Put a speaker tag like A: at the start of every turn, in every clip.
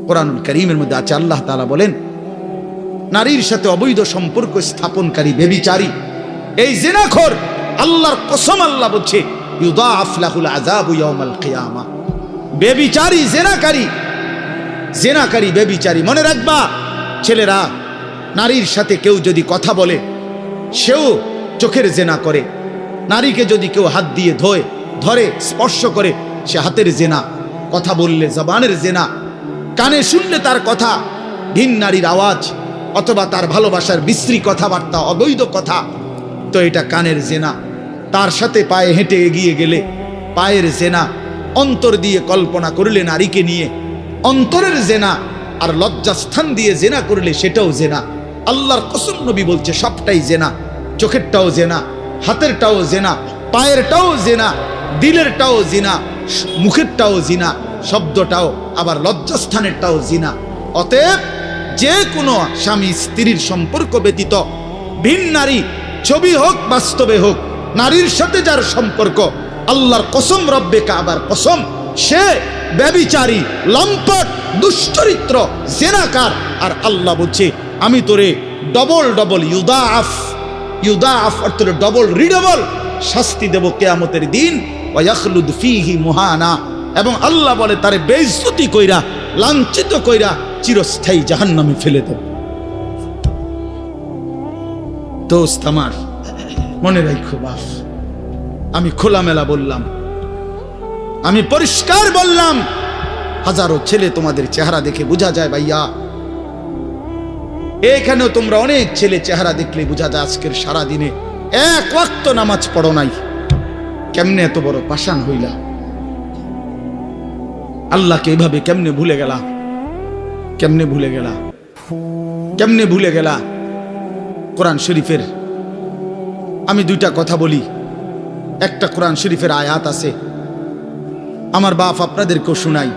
A: কোরআনুল কারীমের মধ্যে আছে, আল্লাহ তাআলা বলেন, নারীর সাথে অবৈধ সম্পর্ক স্থাপনকারী ব্যভিচারী, এই জিনাখোর, আল্লাহর কসম আল্লাহ বলছে, ইউদাআফ লাহুল আযাবু ইয়াউমাল কিয়ামা। ব্যভিচারী, জেনাকারী ব্যভিচারী। মনে রাখবা ছেলেরা, নারীর সাথে কেউ যদি কথা বলে সেও চোখের জেনা করে। নারীকে যদি কেউ হাত দিয়ে ধরে স্পর্শ করে সে হাতের জেনা, কথা বললে জবানের জেনা, কানে শুনলে তার কথা ভিন নারীর আওয়াজ অথবা তার ভালোবাসার বিশ্রী কথাবার্তা, অবৈধ কথা, তো এটা কানের জেনা। তার সাথে পায়ে হেঁটে এগিয়ে গেলে পায়ের জেনা। অন্তর দিয়ে কল্পনা করলে নারীকে নিয়ে, অন্তরের জেনা। আর লজ্জাস্থান দিয়ে জেনা করলে সেটাও জেনা। আল্লাহর কসম নবী বলছে সবটাই জেনা। চোখেরটাও জেনা, হাতেরটাও জেনা, পায়েরটাও জেনা, দিলেরটাও জিনা, মুখেরটাও জিনা, শব্দটাও, আবার লজ্জাস্থানেরটাও জিনা। অতএব যে কোনো স্বামী স্ত্রীর সম্পর্ক ব্যতীত ভিন নারী, ছবি হোক বাস্তবে হোক, নারীর সাথে যার সম্পর্ক, আল্লাহর কসম, রব্বে কাবার কসম, সে ব্যভিচারী, লম্পট, দুশ্চরিত্র, জেনাকার। আর আল্লাহ বলছে আমি তোরে ডবল ইউদাআফ অর্থ ডবল রিডবল শাস্তি দেব কিয়ামতের দিন। ওয়া ইয়াখলুদ ফীহি মুহানা, এবং আল্লাহ বলে তারে বেইজ্জতি কইরা, লাঞ্ছিত কইরা চিরস্থায়ী জাহান্নামে ফেলে দেব। দোস্ত আমার, মনে রাখো বাপ, আমি খোলামেলা বললাম, আমি পরিষ্কার বললাম। হাজারো ছেলে তোমাদের চেহারা দেখে বোঝা যায় ভাইয়া, এখানেও তোমরা অনেক ছেলে চেহারা দেখলে বোঝা যায় আজকের সারা দিনে এক ওয়াক্ত নামাজ পড়ো নাই। কেমনে এত বড় পাষাণ হইলা? আল্লাহকে এইভাবে কেমনে ভুলে গেলা? কেমনে ভুলে গেলা? কোরআন শরীফের আমি দুইটা কথা বলি। একটা কোরআন শরীফের আয়াত আছে, আমার বাপ আপনাদেরকেও শুনাই,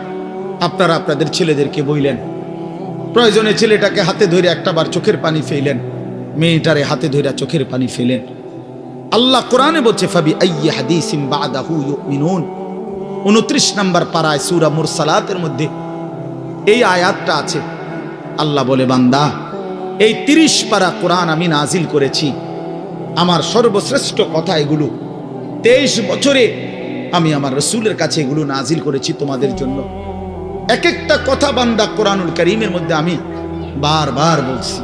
A: আপনারা আপনাদের ছেলেদেরকে বইলেন। প্রয়োজনে ছেলেটাকে হাতে ধরে একটাবার চোখের পানি ফেলেন, মেয়েটারে হাতে ধরে চোখের পানি ফেলেন। আল্লাহ কোরআনে বলছে ফাবি আইয়ি হাদিসিম বাদাহু ইউমিনুন, 29 নম্বর পারায় সূরা মুরসালাতের মধ্যে এই আয়াতটা আছে। আল্লাহ বলে, বান্দা, এই 30 পারা কোরআন আমি নাজিল করেছি, আমার সর্বশ্রেষ্ঠ কথা এগুলো। 23 বছরে আমি আমার রাসূলের কাছে এগুলো নাজিল করেছি তোমাদের জন্য। এক একটা কথা বান্দা কোরআনুল কারীমের মধ্যে আমি বারবার বলছি,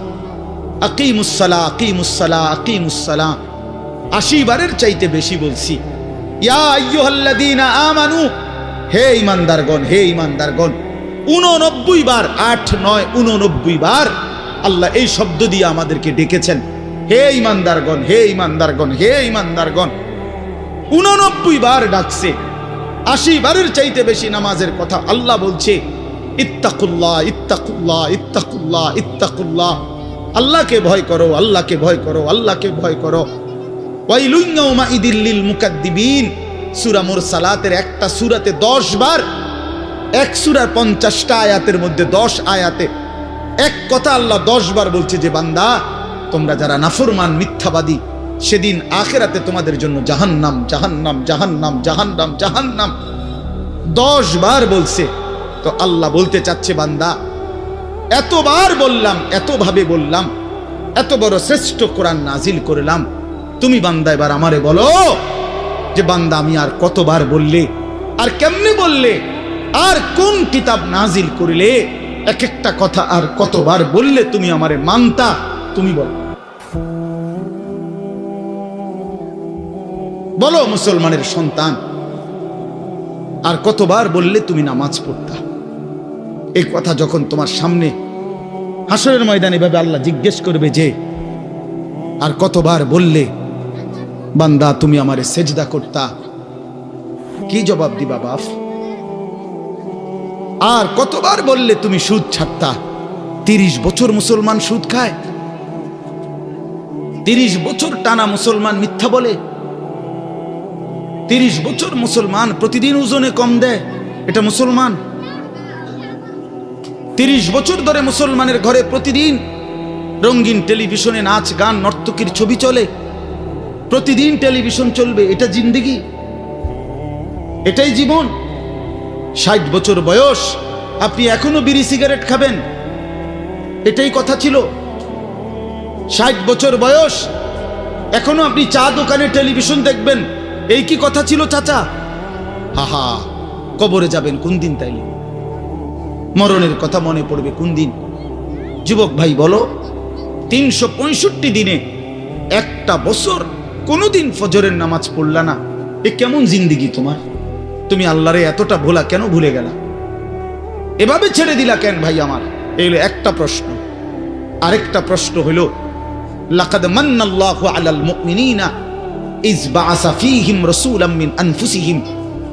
A: আকিমুস-সালাহ, আকিমুস-সালাহ, আকিমুস-সালাহ, 80 বারের চাইতে বেশি বলছি। ইয়া আইয়ুহাল্লাযীনা আমানু, হে ঈমানদারগণ, হে ঈমানদারগণ, 89 বার, 8, 9, 89 বার আল্লাহ এই শব্দ দিয়ে আমাদেরকে ডেকেছেন, হে ঈমানদারগণ, হে ঈমানদারগণ, হে ঈমানদারগণ। 89 বার ডাকছে। 80 বারের চাইতে বেশি নামাজের কথা আল্লাহ বলছে, ইত্তাকুল্লাহ, ইত্তাকুল্লাহ, ইত্তাকুল্লাহ, ইত্তাকুল্লাহ, আল্লাহকে ভয় করো, আল্লাহকে ভয় করো, আল্লাহকে ভয় করো। ওয়াইলুন ইয়াউমাইদিল লিল মুকাদ্দিবিন, সূরা মুরসালাতের একটা সূরাতে 10 বার, এক সূরার 50টা আয়াতের মধ্যে 10 আয়াতে এক কথা আল্লাহ 10 বার বলছে যে বান্দা, তোমরা যারা নাফরমান, মিথ্যাবাদী, সেদিন আখিরাতে তোমাদের জন্য জাহান্নাম, জাহান্নাম, জাহান্নাম, জাহান্নাম, জাহান্নাম 10 বার বলছে। তো আল্লাহ বলতে চাচ্ছে, বান্দা, এতবার বললাম, এতভাবে বললাম, এত বড় শ্রেষ্ঠ কোরআন নাজিল করলাম, তুমি বান্দা এবার আমারে বলো যে বান্দা আমি আর কতবার বললে, আর কেমনে বললে, আর কোন কিতাব নাজিল করলে, এক একটা কথা আর কতবার বললে তুমি আমারে মানতা, তুমি বলো। বলো মুসলমানের সন্তান, আর কতবার বললে তুমি নামাজ পড়তা? এই কথা যখন তোমার সামনে হাসরের ময়দানে ভাবে আল্লাহ জিজ্ঞেস করবে যে আর কতবার বললে বান্দা তুমি আমারে সেজদা করতা, কি জবাব দিবা বাপ? আর কতবার বললে তুমি সুদ ছাড়তা? 30 বছর মুসলমান সুদ খায়, 30 বছর টানা মুসলমান মিথ্যা বলে, 30 বছর মুসলমান প্রতিদিন ওজনে কম দেয়, এটা মুসলমান? 30 বছর ধরে মুসলমানের ঘরে প্রতিদিন রঙিন টেলিভিশনে নাচ গান নর্তকীর ছবি চলে, প্রতিদিন টেলিভিশন চলবে, এটা জিন্দেগি? এটাই জীবন? 60 বছর বয়স আপনি এখনো বিড়ি সিগারেট খাবেন? এটাই কথা ছিল? 60 বছর বয়স, এখনো আপনি চা দোকানে টেলিভিশন দেখবেন, এই কি কথা ছিল চাচা? হাহা, কবরে যাবেন কোন দিন? তাইলে মরণের কথা মনে পড়বে কোন দিন? যুবক ভাই বলো, 365 দিনে একটা বছর কোনোদিন ফজরের নামাজ পড়লা না, এ কেমন জিন্দিগি তোমার? তুমি আল্লাহরে এতটা ভোলা কেন ভুলে গেলা? এভাবে ছেড়ে দিলা কেন ভাই আমার? এই হলো একটা প্রশ্ন। আরেকটা প্রশ্ন হলো, লাকাদ মান্নাল্লাহু আলাল মুমিনিনা ইজ বাআসা ফীহিম রাসূলাম মিন আনফুসিহিম।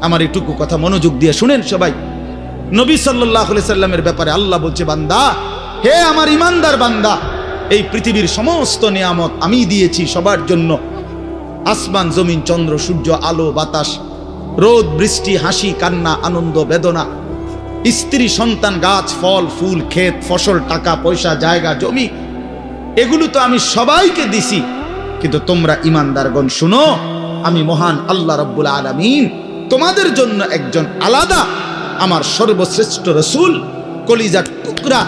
A: আমার এটুকু কথা মনোযোগ দিয়ে শুনেন সবাই। নবী সাল্লাল্লাহু আলাইহি সাল্লামের ব্যাপারে আল্লাহ বলছে, বান্দা, হে আমার ইমানদার বান্দা, এই পৃথিবীর সমস্ত নিয়ামত আমি দিয়েছি সবার জন্য। আসমান, জমিন, চন্দ্র, সূর্য, আলো, বাতাস, রোদ, বৃষ্টি, হাসি, কান্না, আনন্দ, বেদনা, স্ত্রী, সন্তান, গাছ, ফল, ফুল, ক্ষেত, ফসল, টাকা পয়সা, জায়গা, জমি, এগুলো তো আমি সবাইকে দিছি। কিন্তু তোমরা ইমানদারগণ শুনো, আমি মহান আল্লাহ রাব্বুল আলামিন তোমাদের জন্য একজন আলাদা আমার সর্বশ্রেষ্ঠ রাসূল, কলিজার টুকরা,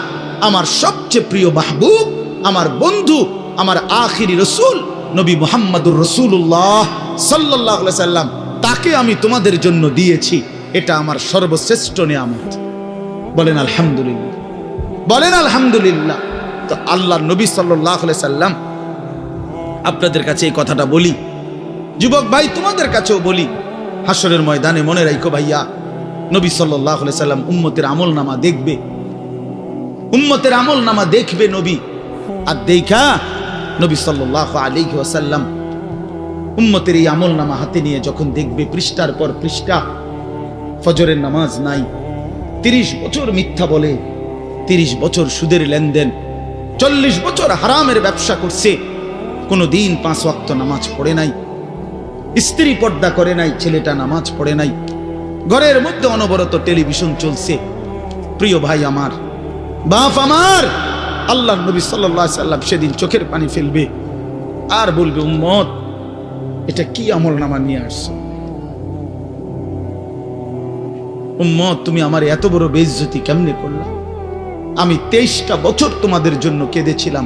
A: আমার সবচেয়ে প্রিয় মাহবুব, আমার বন্ধু, আমার আখিরি রাসূল নবী মুহাম্মদুর রাসূলুল্লাহ সাল্লাল্লাহু আলাইহি সাল্লাম, তাকে আমি তোমাদের জন্য দিয়েছি। এটা আমার সর্বশ্রেষ্ঠ নিয়ামত। বলেন আলহামদুলিল্লাহ, বলেন আলহামদুলিল্লাহ। তো আল্লাহর নবী সাল্লাল্লাহু আলাইহি সাল্লাম, আপনাদের কাছে এই কথাটা বলি, যুবক ভাই তোমাদের কাছেও বলি, হাসরের ময়দানে মনে রাখো ভাইয়া, নবী সাল্লাল্লাহু আলাইহি সাল্লাম উম্মতের আমলনামা দেখবে, উম্মতের আমলনামা দেখবে নবী। আর দেখা নবী সাল্লাল্লাহু আলাইহি ওয়াসাল্লাম উম্মতের এই আমলনামা হাতে নিয়ে যখন দেখবে, পৃষ্ঠার পর পৃষ্ঠা, ফজরের নামাজ নাই, 30 বছর মিথ্যা বলে, 30 বছর সুদের লেনদেন, 40 বছর হারামের ব্যবসা করছে, কোনোদিন 5 ওয়াক্ত নামাজ পড়ে নাই, স্ত্রী পর্দা করে নাই, ছেলেটা নামাজ পড়ে নাই, ঘরের মধ্যে অনবরত টেলিভিশন চলছে। প্রিয় ভাই আমার, বাপ আমার, আল্লাহর নবী সাল্লাল্লাহু আলাইহি সাল্লাম সেদিন চোখের পানি ফেলবে আর বলবে, উম্মত, এটা কি আমলনামা নিয়ে আসছো? উম্মত, তুমি আমার এত বড় বেইজ্জতি কেমনে করলা? আমি 23টা বছর তোমাদের জন্য কেঁদেছিলাম।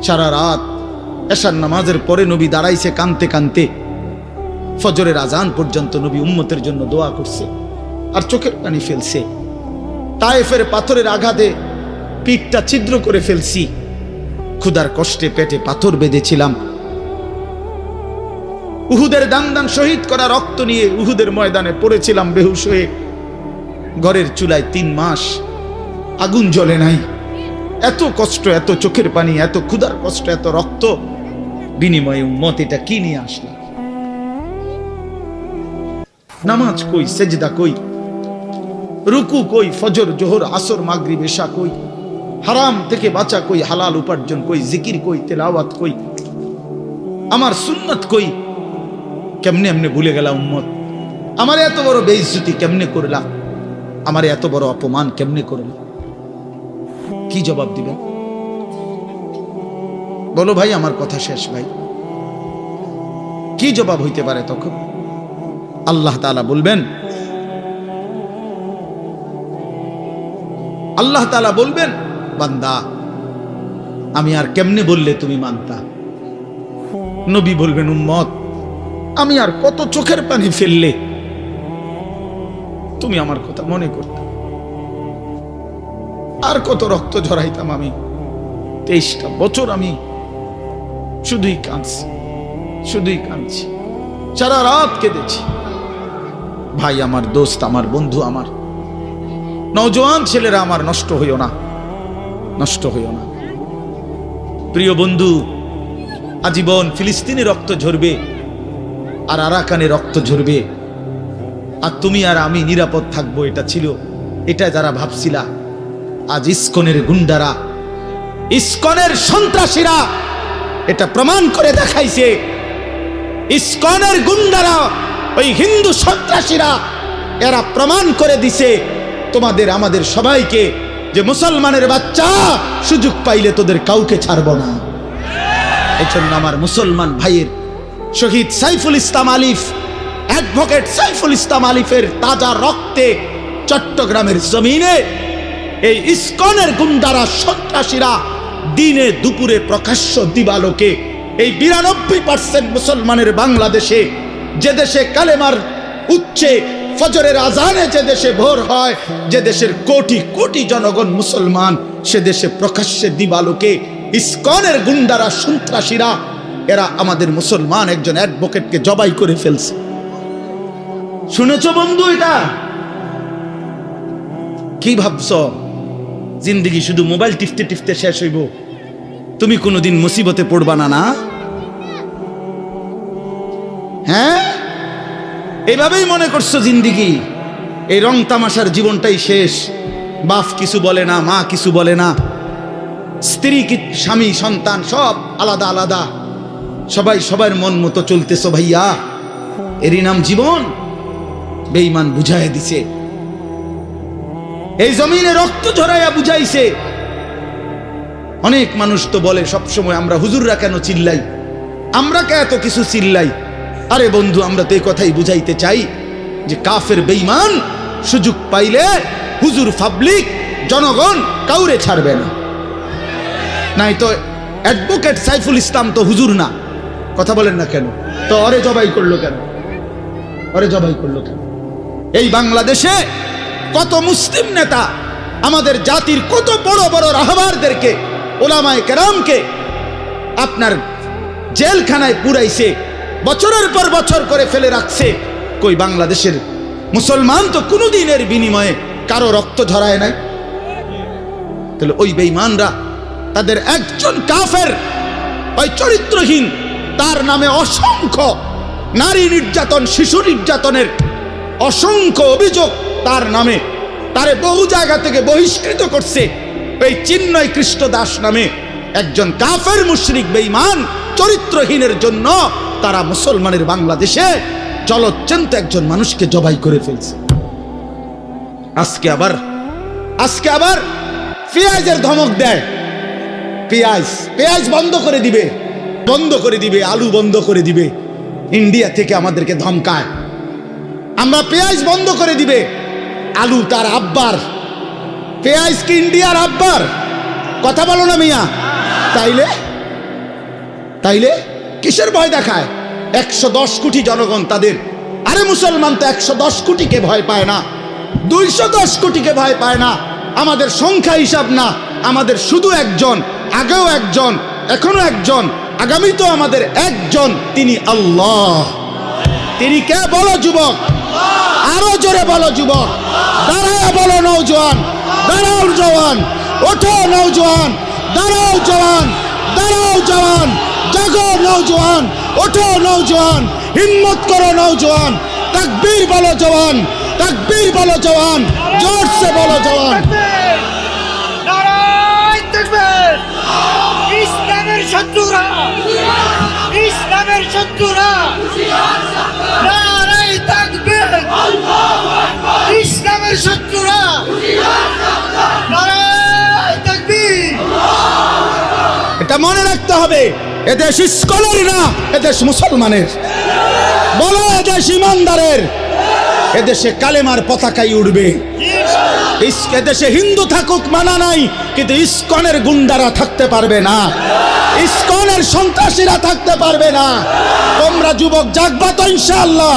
A: সারা রাত এশার নামাজের পরে নবী দাঁড়াইছে কানতে কানতে, ফজরের আজান পর্যন্ত নবী উম্মতের জন্য দোয়া করছে আর চোখের পানি ফেলছে। তায়েফের পাথরের আঘাতে পিঠটা ছিদ্র করে ফেলছি, ক্ষুধার কষ্টে পেটে পাথর বেঁধেছিলাম। উহুদের দান দান শহীদ করা রক্ত নিয়ে উহুদের ময়দানে পড়েছিলাম বেহুশ হয়ে। ঘরের চুলায় 3 মাস আগুন জ্বলে নাই। এত কষ্ট, এত চোখের পানি, এত ক্ষুধার কষ্ট, এত রক্ত, বিনিময়ে উম্মত এটা কি নিয়ে আসলা? নামাজ কই, সেজদা কই, রুকু কই, ফজর, জোহর, আসর, মাগরিব, এশা কই, হারাম থেকে বাঁচা কই, হালাল উপার্জন কই, জিকির কই, তেলাওয়াত কই, আমার সুন্নাত কই? কেমনে এমনে ভুলে গেলা উম্মত? আমার এত বড় বেইজ্জতি কেমনে করলা? আমার এত বড় অপমান কেমনে করলা? কি জবাব দিবেন বলো ভাই? আমার কথা শেষ ভাই। কি জবাব হইতে পারে তখন? আল্লাহ তাআলা বলবেন, আল্লাহ তাআলা বলবেন, বান্দা, আমি আর কেমনে বললে তুমি মানতা? নবী বলবেন, উম্মত, আমি আর কত চোখের পানি ফেললে তুমি আমার কথা মনে করতে? আর কত রক্ত ঝরাইতাম আমি? 23টা বছর আমি শুধুই কাঁদছি, শুধুই কাঁদছি, সারা রাত কেঁদেছি। ভাই আমার, দোস্ত আমার, বন্ধু আমার, নওজোয়ান ছেলেরা আমার, নষ্ট হইও না, নষ্ট হইও না। প্রিয় বন্ধু, আজীবন ফিলিস্তিনে রক্ত ঝরবে আর আরাকানে রক্ত ঝরবে, আর তুমি আর আমি নিরাপদ থাকবো, এটা ছিল, এটা যারা ভাবছিলা, আজ ইসকনের গুন্ডারা, ইসকনের সন্ত্রাসীরা এটা প্রমাণ করে দেখাইছে। ইসকনের গুন্ডারা, ওই হিন্দু সন্ত্রাসীরা, এরা প্রমাণ করে দিছে তোমাদের আমাদের সবাইকে যে মুসলমানের বাচ্চা, সুযোগ পাইলে তোদের কাউকে ছাড়বো না। এই জন্য আমার মুসলমান ভাইয়ের শহীদ সাইফুল ইসলাম আলিফ, অ্যাডভোকেট সাইফুল ইসলাম আলিফের তাজা রক্তে চট্টগ্রামের জমিনে এই ইসকনের গুন্ডারা সন্ত্রাসীরা দিনে দুপুরে প্রকাশ্য দিবালোকে এই 92% মুসলমানের বাংলাদেশে, যে দেশে কালেমার উচ্চে ফজরের আজানে যে দেশে ভোর হয়, যে দেশের কোটি কোটি জনগণ মুসলমান, সে দেশে প্রকাশ্যে দিবালোকে ইসকনের গুন্ডারা সন্ত্রাসীরা এরা আমাদের মুসলমান একজন অ্যাডভোকেটকে জবাই করে ফেলছে। শুনেছো বন্ধু? এটা কি ভাবছ? জিন্দেগি শুধু মোবাইল টিপতে টিপতে শেষ হইব? তুমি কোনোদিন মুসিবতে পড়বা না? না, হ্যাঁ, এইভাবেই মনে করছো জিন্দেগি, এই রং তামাশার জীবনটাই শেষ। বাপ কিছু বলে না, মা কিছু বলে না, স্ত্রী কি, স্বামী, সন্তান সব আলাদা আলাদা, সবাই সবার মন মতো চলতেছো। ভাইয়া, এরই নাম জীবন? বেঈমান বুঝাইয়া দিছে, এই জমিনে রক্ত ঝরাইয়া বুঝাইছে। অনেক মানুষ তো বলে সবসময়, আমরা হুজুররা কেন চিল্লাই, আমরা কে এত কিছু চিল্লাই? আরে বন্ধু, আমরা তো এই কথাই বুঝাইতে চাই যে কাফের বেঈমান সুযোগ পাইলে হুজুর, পাবলিক, জনগণ কাউরে ছাড়বে না। নাই তো অ্যাডভোকেট সাইফুল ইসলাম তো হুজুর না, কথা বলেন না কেন? তো ওরে জবাই করলো কেন? ওরে জবাই করলো কেন? এই বাংলাদেশে কত মুসলিম নেতা আমাদের জাতির কত বড় বড় রাহবারদেরকে, ওলামায়ে কেরামকে আপনার জেলখানায় পুরাইছে, বছরের পর বছর করে ফেলে রাখছে। কই বাংলাদেশের মুসলমান তো কোনোদিনের বিনিময়ে কারো রক্ত ঝরায় নাই। তাহলে ওই বেঈমানরা তাদের একজন কাফের, ওই চরিত্রহীন, তার নামে অসংখ্য নারী নির্যাতন, শিশু নির্যাতনের অসংখ্য অভিযোগ তার নামে, তারে বহু জায়গা থেকে বহিষ্কৃত করছে। এই চিন্ময় কৃষ্ণ দাস নামে একজন কাফের মুশরিক বেঈমান চরিত্রহীনের জন্য তারা মুসলমানের বাংলাদেশে জলজ্যান্ত একজন মানুষকে জবাই করে ফেলছে। আজকে আবার পেঁয়াজের ধমক দেয়, পেঁয়াজ বন্ধ করে দিবে, আলু বন্ধ করে দিবে। ইন্ডিয়া থেকে আমাদেরকে ধমকায়, আমরা পেঁয়াজ বন্ধ করে দিবে। আলু তার আব্বার, পেঁয়াজ কি ইন্ডিয়ার আব্বার? কথা বলো না মিয়া। তাইলে কিসের ভয় দেখায়? 110 কোটি জনগণ তাদের। আরে মুসলমান তো 110 কোটিকে ভয় পায় না, 210 কোটিকে ভয় পায় না। আমাদের সংখ্যা হিসাব না, আমাদের শুধু একজন, আগেও একজন, এখনো একজন, আগামী তো আমাদের একজন, তিনি আল্লাহ। তিনি কে? বলো যুবক, আরো জোরে বলো যুবক, দাঁড়াও বলো নওজোয়ান, দাঁড়াও জওয়ান, ওঠো নওজোয়ান, দাঁড়াও জওয়ান, দাঁড়াও জওয়ান, জাগো নওজোয়ান, ওঠো নওজোয়ান, হিম্মত করো নওজোয়ান, তাকবীর বলো জওয়ান, তাকবীর বলো জওয়ান, জোরসে বলো জওয়ান।
B: নারায়ে তাকবীর! ইসলামের শত্রুরা, ইসলামের শত্রুরা, নারায়ে তাকবীর! ইসলামের শত্রুরা, নারায়ে তাকবীর!
A: এটা মনে রাখতে হবে, এদেশ ইসকলের না, এদেশ মুসলমানের। বলো এদেশ ইমানদারের, এদেশে কালেমার পতাকাই উড়বে। এদেশে হিন্দু থাকুক মানা নাই, কিন্তু ইসকনের গুন্ডারা থাকতে পারবে না, ইসকনের সন্ত্রাসীরা থাকতে পারবে না। তোমরা যুবক জাগবা তো ইনশাআল্লাহ,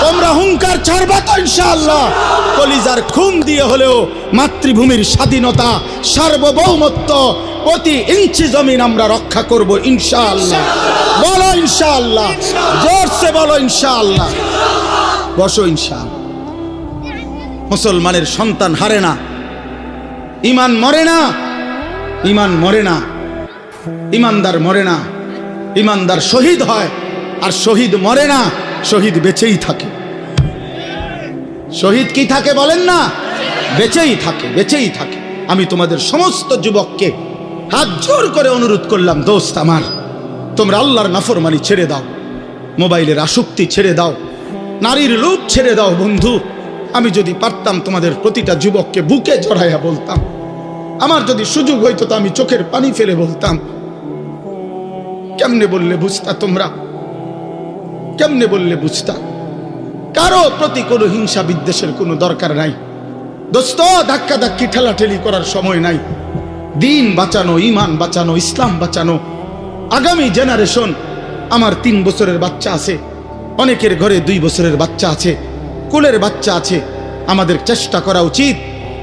A: তোমরা হুঙ্কার ছাড়বা তো ইনশাআল্লাহ। কলিজার খুন দিয়ে হলেও মাতৃভূমির স্বাধীনতা, সার্বভৌমত্ব, প্রতি ইঞ্চি জমিন আমরা রক্ষা করব ইনশাআল্লাহ। বলো ইনশাআল্লাহ, জোরসে বলো ইনশাআল্লাহ। বসো ইনশাআল্লাহ। মুসলমানের সন্তান হারে না, ইমান মরে না, ইমান মরে না, ইমানদার মরে না, ইমানদার শহীদ হয়, আর শহীদ মরে না, শহীদ বেঁচেই থাকে। শহীদ কি থাকে বলেন না? বেঁচেই থাকে, বেঁচেই থাকে। আমি তোমাদের সমস্ত যুবককে হাত জোর করে অনুরোধ করলাম, দোস্ত আমার, তোমরা আল্লাহর নাফরমানি ছেড়ে দাও, মোবাইলের আসক্তি ছেড়ে দাও, নারীর লোভ ছেড়ে দাও। বন্ধু, আমি যদি পারতাম তোমাদের প্রতিটা যুবককে বুকে জড়াইয়া বলতাম, আমার যদি সুযোগ হইতো তো আমি চোখের পানি ফেলে বলতাম, কেমনে বললে বুঝতা তোমরা? কেমনে বললে বুঝতা? কারো প্রতি কোনো হিংসা বিদ্বেষের কোনো দরকার নাই। দোস্ত, ধাক্কা ধাক্কি ঠেলাঠেলি করার সময় নাই। দিন বাঁচানো, ইমান বাঁচানো, ইসলাম বাঁচানো, আগামী জেনারেশন। আমার 3 বছরের বাচ্চা আছে, অনেকের ঘরে 2 বছরের বাচ্চা আছে, কোলের বাচ্চা আছে। আমাদের চেষ্টা করা উচিত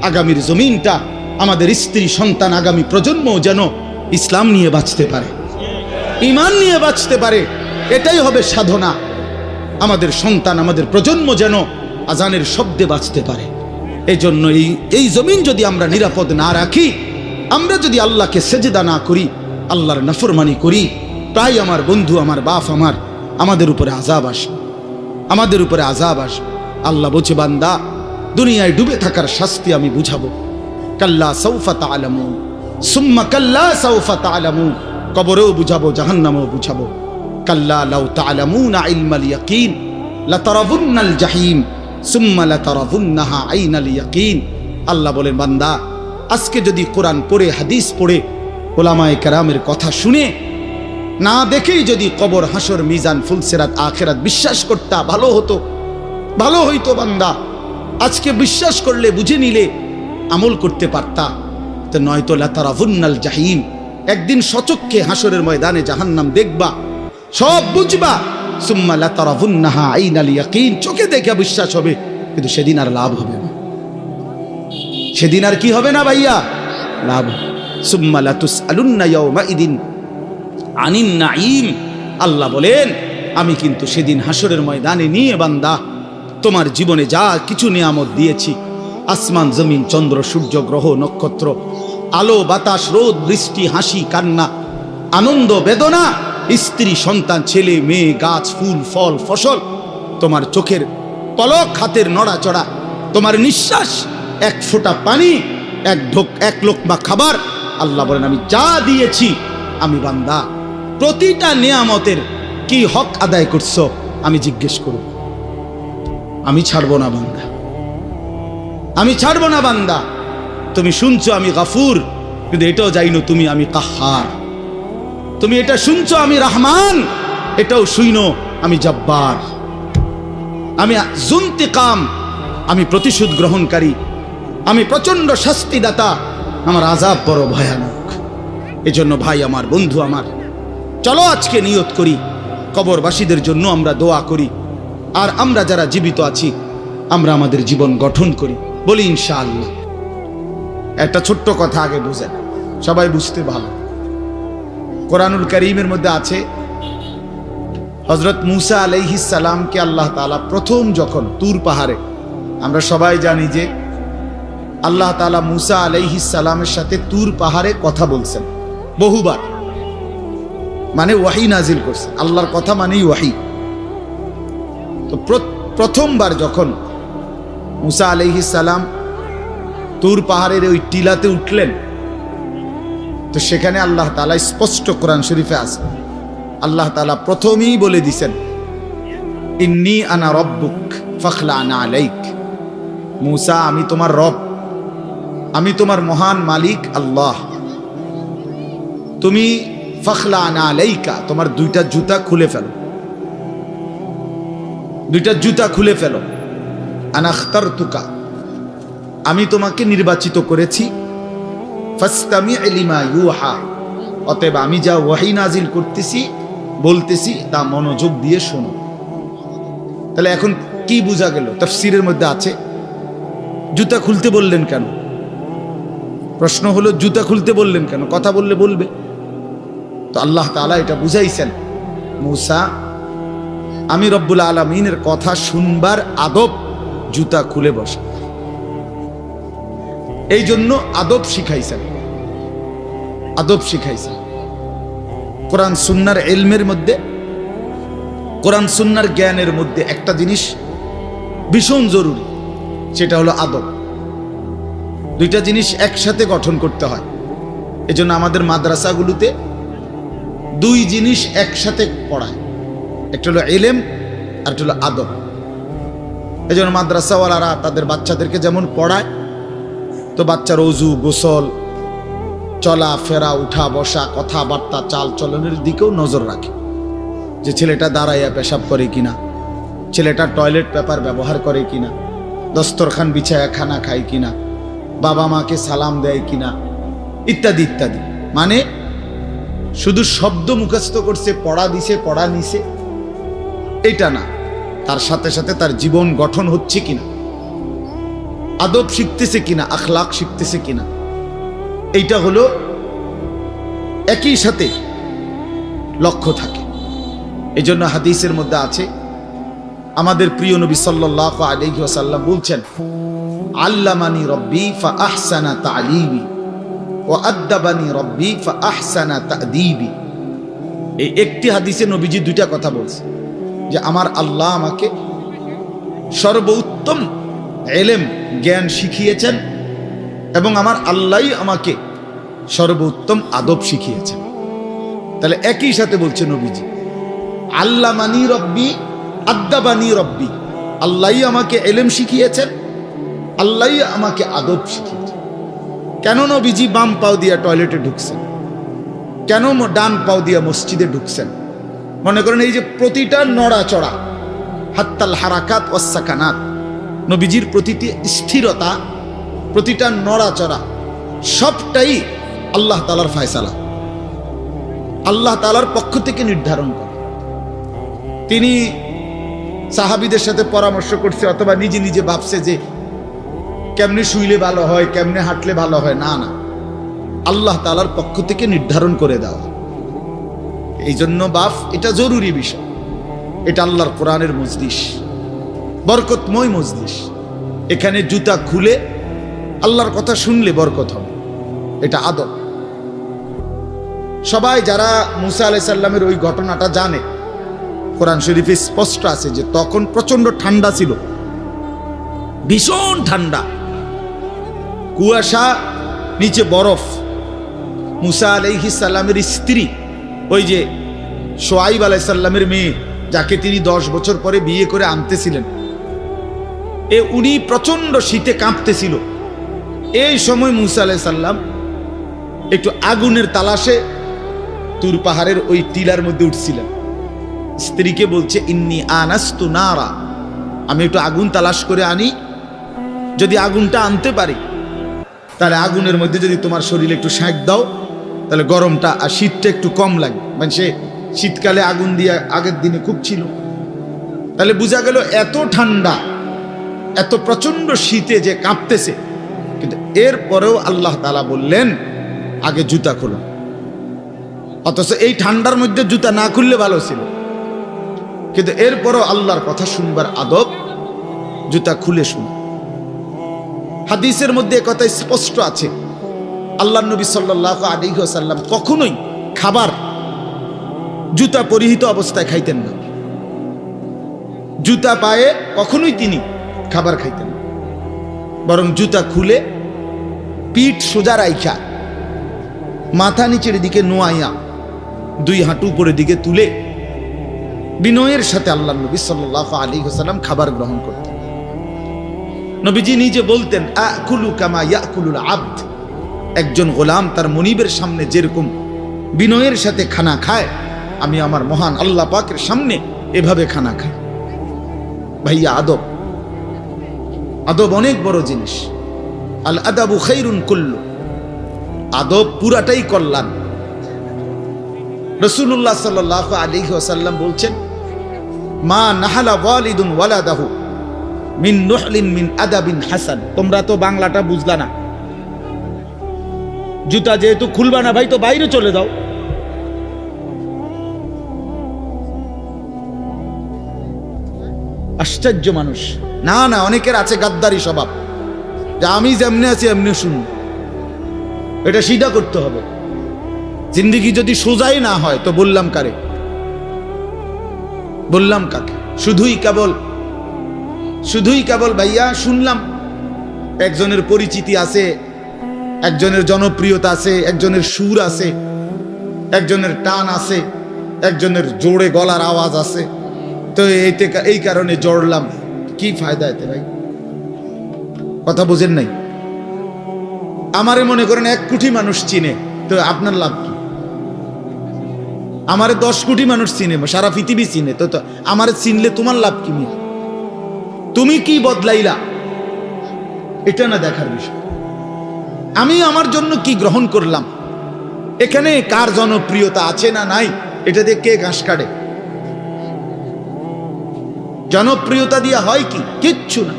A: আগামীর জমিনটা, আমাদের স্ত্রী সন্তান, আগামী প্রজন্ম যেন ইসলাম নিয়ে বাঁচতে পারে, ইমান নিয়ে বাঁচতে পারে। এটাই হবে সাধনা। আমাদের সন্তান, আমাদের প্রজন্ম যেন আজানের শব্দে বাঁচতে পারে। এই জন্য এই জমিন যদি আমরা নিরাপদ না রাখি, আমরা যদি আল্লাহকে সেজদা না করি, আল্লাহর নাফরমানি করি, প্রায় আমার বন্ধু, আমার বাপ, আমাদের উপরে আযাব আসবে, আমাদের উপরে আযাব আসবে। আল্লাহ বলছে, বান্দা, দুনিয়ায় ডুবে থাকার শাস্তি আমি বুঝাবো। কাল্লা সাউফা তা'লামুন সুম্মা কাল্লা সাউফা তা'লামুন, কবরেও বুঝাবো, জাহান্নামেও বুঝাবো। কাল্লা লাউ তা'লামুনা ইলমাল ইয়াকিন লাতারাবুন্নাল জাহিম সুম্মা লাতারাবুন্নাহা আইনাল ইয়াকিন। আল্লাহ বলেন, বান্দা, আজকে যদি কোরআন পড়ে, হাদিস পড়ে, ওলামায়ে কেরামের কথা শুনে, না দেখেই যদি কবর, হাসর, মিজান, ফুলসিরাত, আখিরাত বিশ্বাস করতা, ভালো হতো, ভালো হইতো। বান্দা, আজকে বিশ্বাস করলে, বুঝে নিলে, আমল করতে পারতা। তো নয়তো লাতারাবুন্নাল জাহিম, একদিন সচক্ষে হাসরের ময়দানে জাহান্নাম দেখবা, সব বুঝবা। সুম্মা লাতারাবুন্নাহা আইনাল ইয়াকিন, চোখে দেখে বিশ্বাস হবে, কিন্তু সেদিন আর লাভ হবে না। সেদিন আর কি হবে না ভাইয়া? লাভ। সুম্মা লাতুসআলুন্না ইয়াওমাইদিন আনিন নাঈম। আল্লাহ বলেন, আমি কিন্তু সেদিন হাসরের ময়দানে নিয়ে বান্দা তোমার জীবনে যা কিছু নিয়ামত দিয়েছি, আসমান, জমিন, চন্দ্র, সূর্য, গ্রহ, নক্ষত্র, আলো, বাতাস, রোদ, বৃষ্টি, হাসি, কান্না, আনন্দ, বেদনা, স্ত্রী, সন্তান, ছেলে, মেয়ে, গাছ, ফুল, ফল, ফসল, তোমার চোখের পলক, হাতের নড়াচড়া, তোমার নিঃশ্বাস, এক ফোঁটা পানি, এক লোকমা খাবার। আল্লাহ বলেন, আমি যা দিয়েছি, আমি বান্দা প্রতিটা নিয়ামতের কি হক আদায় করছো আমি জিজ্ঞেস করব। আমি ছাড়বো না বান্দা, আমি ছাড়বো না বান্দা। তুমি শুনছো আমি গাফুর, কিন্তু এটাও জানো তুমি আমি কাহার। তুমি এটা শুনছো আমি রহমান, এটাও শুইনো আমি জব্বার। আমি জুন্তিকাম, আমি প্রতিশোধ গ্রহণকারী, আমি প্রচন্ড শাস্তিদাতা, আমার আযাব বড় ভয়ানক। এজন্য ভাই আমার, বন্ধু আমার, চলো আজকে নিয়ত করি, কবরবাসীদের জন্য আমরা দোয়া করি, আর আমরা যারা জীবিত আছি আমরা আমাদের জীবন গঠন করি, বলি ইনশাআল্লাহ। একটা ছোট্ট কথা আগে বুঝেন, সবাই বুঝতে ভালো। কোরআনুল কারীমের মধ্যে আছে, হযরত মূসা আলাইহিস সালামকে আল্লাহ তাআলা প্রথম যখন তুর পাহাড়ে, আমরা সবাই জানি যে আল্লাহ তাআলা মূসা আলাইহিস সালামের সাথে তুর পাহাড়ে কথা বলছেন বহুবার, মানে ওয়াহি নাজিল করছে। আল্লাহর কথা মানেই ওয়াহি। তো প্রথমবার যখন মূসা আলাইহিস সালাম তুর পাহাড়ের ওই টিলাতে উঠলেন, তো সেখানে আল্লাহ তাআলা স্পষ্ট কোরআন শরীফে আছে, আল্লাহ তাআলা প্রথমেই বলে দিছেন, ইন্নী আনা রব্বুক ফাখলা'না আলাইক। মূসা, আমি তোমার রব, আমি তোমার মহান মালিক আল্লাহ। তুমি ফাখলা'না আলাইকা, তোমার 2টা জুতা খুলে ফেলো, 2টা জুতা খুলে ফেলো। আনা আখতারতুকা, আমি তোমাকে নির্বাচিত করেছি। ফাসতামি' লিমা ইউহা, অতএব আমি যা ওয়াহি নাজিল করতেছি, বলতেছি, তা মনোযোগ দিয়ে শোনো। তাহলে এখন কি বোঝা গেল? তাফসীরের মধ্যে আছে, জুতা খুলতে বললেন কেন? প্রশ্ন হলো, জুতা খুলতে বললেন কেন? কথা বললে বলবে। তো আল্লাহ তাআলা এটা বুঝাইছেন, মূসা, আমি রব্বুল আলামিনের কথা শুনবার আদব জুতা খুলে বসা, এই জন্য আদব শিখাইছেন, আদব শিখাইছেন। কোরআন সুন্নাহর ইলমের মধ্যে, কোরআন সুন্নাহর জ্ঞানের মধ্যে একটা জিনিস ভীষণ জরুরি, সেটা হলো আদব। 2টা জিনিস একসাথে গঠন করতে হয়। এজন্য আমাদের মাদ্রাসাগুলোতে 2 জিনিস একসাথে পড়ায়, একটা হলো ইলম আর একটা হলো আদব। এজন্য মাদ্রাসাওয়ালারা তাদের বাচ্চাদেরকে যেমন পড়ায়, তো বাচ্চার ওযু, গোসল, চলা ফেরা, উঠা বসা, কথাবার্তা, চাল চলনের দিকেও নজর রাখে, যে ছেলেটা দাঁড়াইয়া পেশাব করে কিনা, ছেলেটা টয়লেট পেপার ব্যবহার করে কিনা, দস্তরখান বিছায়া খানা খায় কিনা, বাবা মাকে সালাম দেয় কিনা, ইত্যাদি ইত্যাদি। মানে শুধু শব্দ মুখস্থ করছে, পড়া দিছে, পড়া নিছে, এটা না, তার সাথে সাথে তার জীবন গঠন হচ্ছে কিনা, আদব শিখতেছে কিনা, আখলাক শিখতেছে কিনা, এইটা হলো একই সাথে লক্ষ্য থাকে। এই জন্য হাদিসের মধ্যে আছে, আমাদের প্রিয় নবী সাল্লাল্লাহু আলাইহি ওয়াসাল্লাম বলছেন, আল্লামানি রব্বি ফাআহসানা তা'লিমি ওয়া আদ্দাবানি রব্বি ফাআহসানা তা'দীবি। এই একটি হাদিসে নবীজি দুইটা কথা বলছে, যে আমার আল্লাহ আমাকে সর্বোত্তম ইলম জ্ঞান শিখিয়েছেন এবং আমার আল্লাহই আমাকে সর্বোত্তম আদব শিখিয়েছেন। তাহলে একই সাথে বলছে নবীজি, আল্লামানি রব্বি আদ্দাবানি রব্বি, আল্লাহই আমাকে ইলম শিখিয়েছেন, আল্লাহই আমাকে আদব শিখিয়েছেন। কেন নবীজি বাম পাও দিয়া টয়লেটে ঢুকছেন? কেন ডান পাও দিয়া মসজিদে ঢুকছেন? মনে করেন এই যে প্রতিটা নড়াচড়া, হাত্তাল হারাকাত ওয়াস সাকানাত, নবীজির প্রতিটি স্থিরতা, প্রতিটা নড়াচড়া সবটাই আল্লাহ তাআলার ফয়সালা, আল্লাহ তাআলার পক্ষ থেকে নির্ধারণ করে। তিনি সাহাবীদের সাথে পরামর্শ করছে অথবা নিজে নিজে ভাবছে যে কেমনে শুইলে ভালো হয়, কেমনে হাঁটলে ভালো হয়, না না, আল্লাহ তাআলার পক্ষ থেকে নির্ধারণ করে দেওয়া। এই জন্য বাপ, এটা জরুরি বিষয়। এটা আল্লাহর কোরআনের মজলিস, বরকতময় মজলিস। এখানে জুতা খুলে আল্লাহর কথা শুনলে বরকত হবে, এটা আদব। সবাই যারা মুসা আলাইহিস সালামের ওই ঘটনাটা জানে, কোরআন শরীফে স্পষ্ট আছে যে তখন প্রচন্ড ঠান্ডা ছিল, ভীষণ ঠান্ডা, কুয়াশা, নিচে বরফ। মুসা আলাইহিস সালামের স্ত্রী, ওই যে শোয়াইব আলাইহিস সালামের মেয়ে, যাকে তিনি 10 বছর পরে বিয়ে করে আনতেছিলেন, উনি প্রচন্ড শীতে কাঁপতেছিল। এই সময় মুসা আলাইহিস সালাম একটু আগুনের তালাশে তুর পাহাড়ের ওই টিলার মধ্যে উঠছিলেন। স্ত্রীকে বলছে, ইন্নী আনাস্তু নারা, আমি একটু আগুন তালাশ করে আনি, যদি আগুনটা আনতে পারি তাহলে আগুনের মধ্যে যদি তোমার শরীরে একটু সেঁক দাও তাহলে গরমটা আর শীতটা একটু কম লাগে। মানে সে শীতকালে আগুন দিয়ে আগের দিনে খুব ছিল, তাহলে বোঝা গেল এত ঠান্ডা, এত প্রচন্ড শীতে যে কাঁপতেছে। কিন্তু এরপরেও আল্লাহ তাআলা বললেন আগে জুতা খোলো। অথচ এই ঠান্ডার মধ্যে জুতা না খুললে ভালো ছিল, কিন্তু এরপরও আল্লাহর কথা শুনবার আদব, জুতা খুলে শুন। হাদিসের মধ্যে কথা স্পষ্ট আছে, আল্লাহর নবী সাল্লাল্লাহু আলাইহি ওয়াসাল্লাম কখনোই খাবার জুতা পরিহিত অবস্থায় খাইতেন না। জুতা পায়ে কখনোই তিনি খাবার খাইতেন না, বরং জুতা খুলে পিঠ সোজা রাইখা, মাথা নিচের দিকে নোয়াইয়া, 2 হাঁটু উপরের দিকে তুলে বিনয়ের সাথে আল্লাহর নবী সাল্লাল্লাহু আলাইহি ওয়াসাল্লাম খাবার গ্রহণ করতেন। নবীজি নিজে বলতেন, আকুলু কামা ইয়াকুলুল আবদ, একজন গোলাম তার মনিবের সামনে যেরকম বিনয়ের সাথে খানা খায়, আমি আমার মহান আল্লাহ পাকের সামনে এভাবে খানা খাই। ভাইয়া, আদব, আদব অনেক বড় জিনিস। আল আদাবু খাইরুন কুল্লু, আদব পুরাটাই কল্যাণ। রাসূলুল্লাহ সাল্লাল্লাহু আলাইহি ওয়াসাল্লাম বলছেন, মা নাহালা ওয়ালিদুন ওয়ালাদাহু মিন নুহলিন মিন আদাবিন হাসান। তোমরা তো বাংলাটা বুঝলা না, জুতা যেহেতু খুলবা না ভাই, তো বাইরে চলে যাও। আশ্চর্য মানুষ। না না, অনেকের আছে গাদ্দারি স্বভাব, যে আমি যেমনি আছি এমনি শুন। এটা সিধা করতে হবে। জিন্দেগি যদি সোজাই না হয় তো বললাম কারে, বললাম কাকে? শুধুই কেবল ভাইয়া শুনলাম, একজনের পরিচিতি আছে, একজনের জনপ্রিয়তা আছে, একজনের সুর আছে, একজনের টান আছে, একজনের জোরে গলার আওয়াজ আছে, তো এই কারণে জড়লাম। কি ফায়দা এতে ভাই? কথা বোঝেন নাই? আমারে মনে করেন 1 কোটি মানুষ চিনে, তো আপনার লাভ কি? আমারে 10 কোটি মানুষ চিনে, সারা পৃথিবী চিনে, তো আমারে চিনলে তোমার লাভ কি? তুমি কি বদলাইলা? এটা না দেখার বিষয়। আমি আমার জন্য কি গ্রহণ করলাম, এখানে কার জনপ্রিয়তা আছে না নাই, এটা দিয়ে কে ঘাস কাটে? জনপ্রিয়তা দিয়া হয় কি? কিচ্ছু না,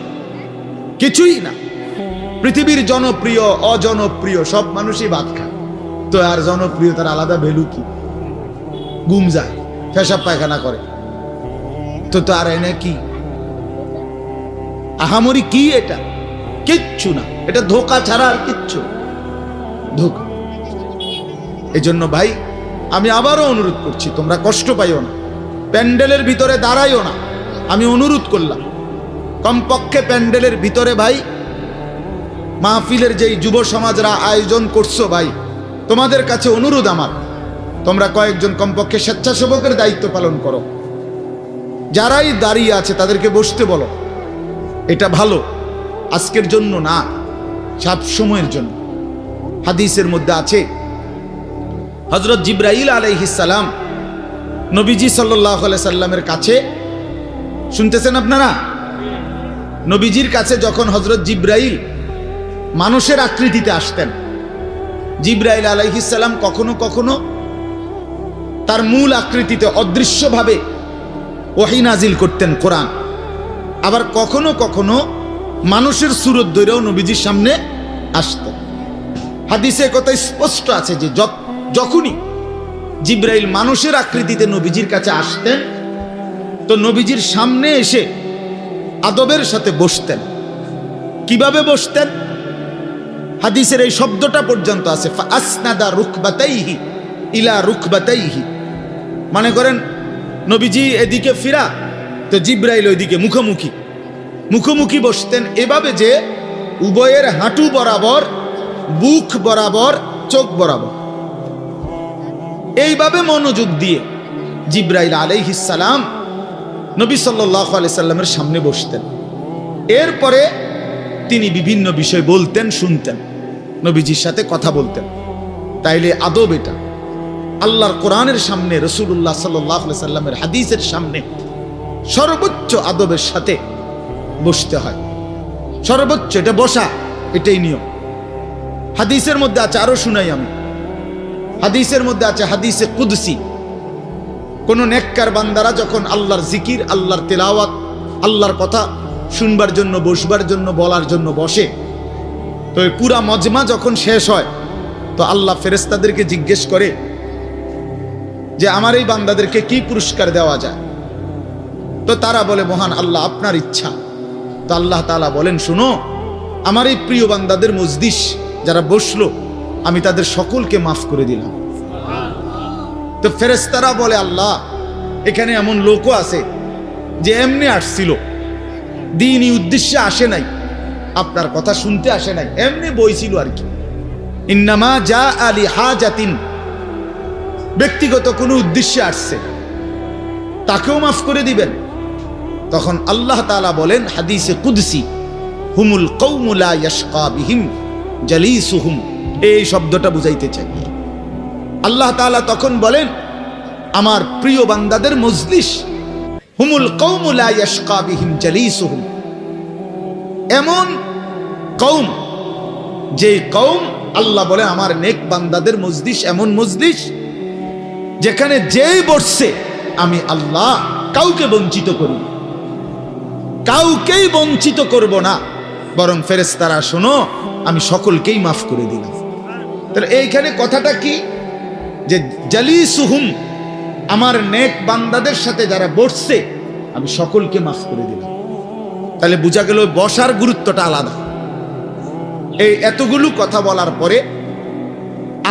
A: কিছুই না। পৃথিবীর জনপ্রিয় অজনপ্রিয় সব মানুষই ভাত খায়, তো আর জনপ্রিয়তার আলাদা ভ্যালু কি? ঘুম যায়, পেশাব পায়খানা করে, তো আর এনে কি আহামরি কি? এটা কিচ্ছু না, এটা ধোঁকা ছাড়া আর কিচ্ছু ধোঁকা। এই জন্য ভাই আমি আবারও অনুরোধ করছি, তোমরা কষ্ট পাইও না, প্যান্ডেলের ভিতরে দাঁড়াইও না। আমি অনুরোধ করলাম কমপক্ষে প্যান্ডেলের ভিতরে ভাই মাহফিলের যেই যুব সমাজরা আয়োজন করছো ভাই, তোমাদের কাছে অনুরোধ আমার, তোমরা কয়েকজন কমপক্ষে স্বেচ্ছাসেবকের দায়িত্ব পালন করো। যারাই দাঁড়িয়ে আছে তাদেরকে বসতে বলো। এটা ভালো, আজকের জন্য না, সব সময়ের জন্য। হাদিসের মধ্যে আছে হযরত জিবরাইল আলাইহিস সালাম নবীজি সাল্লাল্লাহু আলাইহি সাল্লামের কাছে, শুনতেছেন আপনারা, নবীজির কাছে যখন হযরত জিবরাইল মানুষের আকৃতিতে আসতেন, জিবরাইল আলাইহিস সালাম কখনো কখনো তার মূল আকৃতিতে অদৃশ্যভাবে ওহী নাজিল করতেন কোরআন, আবার কখনো কখনো মানুষের সুরত ধরেও নবীজির সামনে আসতেন। হাদিসে কথা স্পষ্ট আছে যে যখনই জিবরাইল মানুষের আকৃতিতে নবীজির কাছে আসতেন, তো নবীজির সামনে এসে আদবের সাথে বসতেন। কিভাবে বসতেন? হাদিসের এই শব্দটা পর্যন্ত আছে, ফাসনাদা রুকবাতাইহি ইলা রুকবাতাইহি। মানে করেন নবীজি এদিকে ফিরা, তো জিবরাইল ওইদিকে মুখোমুখি মুখোমুখি বসতেন, এভাবে যে উভয়ের হাঁটু বরাবর, বুক বরাবর, চোখ বরাবর, এইভাবে মনোযোগ দিয়ে জিবরাইল আলাইহিস সালাম নবী সাল্লাল্লাহু আলাইহি সাল্লামের সামনে বসতেন। এরপরে তিনি বিভিন্ন বিষয় বলতেন, শুনতেন, নবীজির সাথে কথা বলতেন। তাইলে আদব এটা। আল্লাহর কোরআনের সামনে, রাসূলুল্লাহ সাল্লাল্লাহু আলাইহি সাল্লামের হাদিসের সামনে সর্বোচ্চ আদবের সাথে বসতে হয়, সর্বোচ্চ। এটা বসা, এটাই নিয়ম। হাদিসের মধ্যে আছে, আরো শুনাই আমি, হাদিসের মধ্যে আছে, হাদিসে কুদসি, কোন নেককার বান্দারা যখন আল্লাহর জিকির, আল্লাহর তেলাওয়াত, আল্লাহর কথা শুনবার জন্য, বসবার জন্য, বলার জন্য বসে, তো এই পুরা মজমা যখন শেষ হয়, তো আল্লাহ ফেরেশতাদেরকে জিজ্ঞেস করে যে আমার এই বান্দাদেরকে কি পুরস্কার দেওয়া যায়? তো তারা বলে, মহান আল্লাহ, আপনার ইচ্ছা। তো আল্লাহ তাআলা বলেন, শুনো, আমার এই প্রিয় বান্দাদের মজলিস যারা বসলো, আমি তাদের সকলকে মাফ করে দিলাম। তো ফেরেশতারা বলে, আল্লাহ, এখানে এমন লোকও আছে যে এমনি আসছিল, দ্বীনি উদ্দেশ্যে আসে নাই, আপনার কথা শুনতে আসে নাই, এমনি বইছিল আর কি, ইন্নামা জা আলি হাজাতিন, ব্যক্তিগত কোনো উদ্দেশ্যে আসছে, তাকেও মাফ করে দিবেন। তখন আল্লাহ তাআলা বলেন হাদিসে কুদসি, হুমুল কওমু লা ইয়াশকা বিহিম জালিসুহুম, এই শব্দটা বুঝাইতে চাই। আল্লাহ তাআলা তখন বলেন, আমার প্রিয় বান্দাদের মজলিস, হুমুল কওমু লা ইয়াশকা বিহিম জালিসুহুম, এমন কওম, যে কওম, আল্লাহ বলে আমার নেক বান্দাদের মজলিস এমন মজলিস যেখানে যেই বসছে আমি আল্লাহ কাউকে বঞ্চিত করি, কাউকেই বঞ্চিত করব না, বরং ফেরেশতারা শোনো, আমি সকলকেই মাফ করে দিলাম। তাহলে এইখানে কথাটা কি? যে জালিসুহুম, আমার নেক বান্দাদের সাথে যারা বসছে আমি সকলকে মাফ করে দিলাম। তাহলে বোঝা গেল বসার গুরুত্বটা আলাদা। এই এতগুলো কথা বলার পরে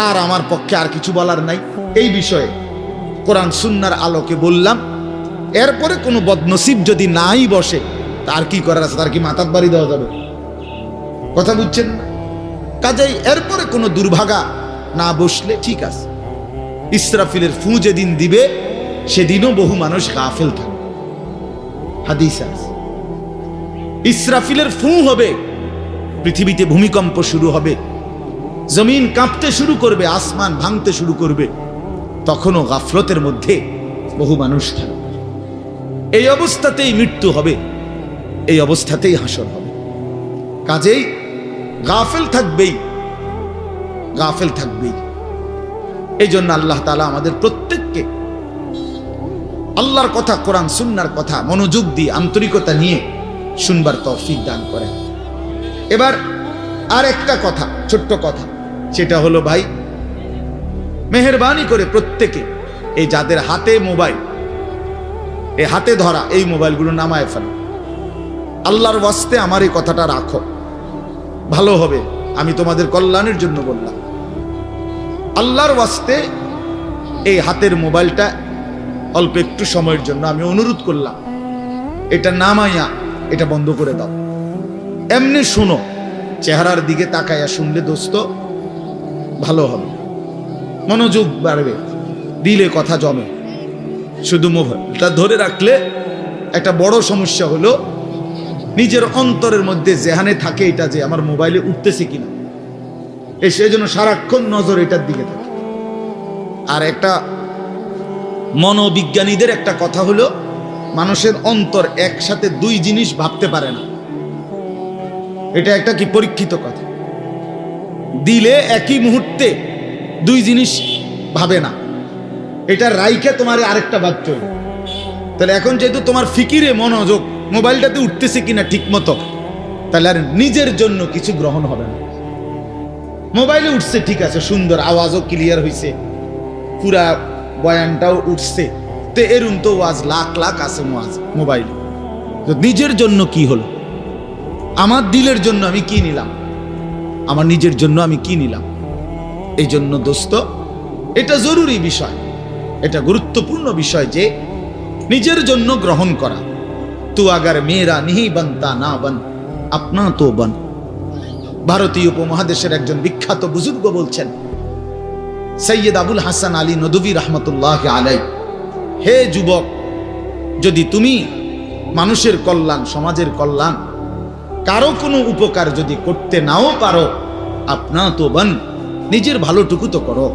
A: আর আমার পক্ষে আর কিছু বলার নাই এই বিষয়ে। কোরআন সুন্নাহর আলোকে বললাম। এরপরে কোনো বদনসিব যদি নাই বসে, তার কি করার আছে? তার কি মাথার বাড়ি দেওয়া যাবে? কথা বুঝছেন না? কাজেই এরপরে কোনো দুর্ভাগা না বসলে ঠিক আছে। ইসরাফিলের ফু যেদিন দিবে সেদিনও বহু মানুষ গাফেল থাকে, হাদিস আছে। ইসরাফিলের ফু হবে, পৃথিবীতে ভূমিকম্প শুরু হবে, জমিন কাঁপতে শুরু করবে, আসমান ভাঙতে শুরু করবে, তখনও গাফলতের মধ্যে বহু মানুষ থাকে। এই অবস্থাতেই মৃত্যু হবে, এই অবস্থাতেই হাসর হবে। কাজেই গাফেল থাকবেই, গাফেল থাকবেই। এই জন্য আল্লাহ তাআলা আমাদের প্রত্যেককে আল্লাহর কথা, কোরআন সুন্নাহর কথা মনোযোগ দিয়ে আন্তরিকতা নিয়ে শুনবার তৌফিক দান করেন। এবার আর একটা কথা, ছোট্ট কথা, সেটা হলো ভাই, মেহেরবানি করে প্রত্যেকে এই যাদের হাতে মোবাইল, এই হাতে ধরা এই মোবাইলগুলো নামায় ফেলো। আল্লাহর ওয়াস্তে আমার এই কথাটা রাখো, ভালো হবে। আমি তোমাদের কল্যাণের জন্য বললাম। আল্লাহর ওয়াস্তে এই হাতের মোবাইলটা অল্প একটু সময়ের জন্য আমি অনুরোধ করলাম, এটা নামাইয়া এটা বন্ধ করে দাও। এমনি শুনো, চেহারার দিকে তাকাইয়া শুনলে দোস্ত ভালো হবে, মনোযোগ বাড়বে, দিলে কথা জমে। শুধু মোবাইলটা ধরে রাখলে একটা বড় সমস্যা হলো নিজের অন্তরের মধ্যে যেখানে থাকে এটা যে আমার মোবাইলে উঠতেছে কিনা, সেই জন্য সারাক্ষণ নজর এটার দিকে থাকে। আর একটা মনোবিজ্ঞানীদের একটা কথা হলো, মানুষের অন্তর একসাথে দুই জিনিস ভাবতে পারে না। এটা একটা কি পরীক্ষিত কথা। দিলে একই মুহূর্তে দুই জিনিস ভাবে না, এটা রাইখে তোমার আরেকটা ভাবতে হবে। তাহলে এখন যেহেতু তোমার ফিকিরে মনোযোগ মোবাইলটাতে উঠতেছে কিনা ঠিক মতো, তাহলে আর নিজের জন্য কিছু গ্রহণ হবে না। মোবাইলে উঠছে ঠিক আছে, সুন্দর, আওয়াজও ক্লিয়ার হয়েছে, পুরা বয়ানটাও উঠছে, তো এরুন তো ওয়াজ লাখ লাখ আছে মোবাইল। তো নিজের জন্য কি হলো? আমার দিলের জন্য আমি কি নিলাম? আমার নিজের জন্য আমি কি নিলাম? এই জন্য দোস্ত, এটা জরুরি বিষয়, এটা গুরুত্বপূর্ণ বিষয় যে নিজের জন্য গ্রহণ করা। তু আগার মেরা নিহি বানতা না বান, আপনা তো বান। ভারতীয় উপমহাদেশের একজন বিখ্যাত বুজুর্গ বলছেন, সৈয়দ আবুল হাসান আলী নদভী রহমতুল্লাহ আলাই, হে যুবক, যদি তুমি মানুষের কল্যাণ, সমাজের কল্যাণ, কারো কোনো উপকার যদি করতে নাও পারো, আপনা তো বান, নিজের ভালোটুকু তো করো।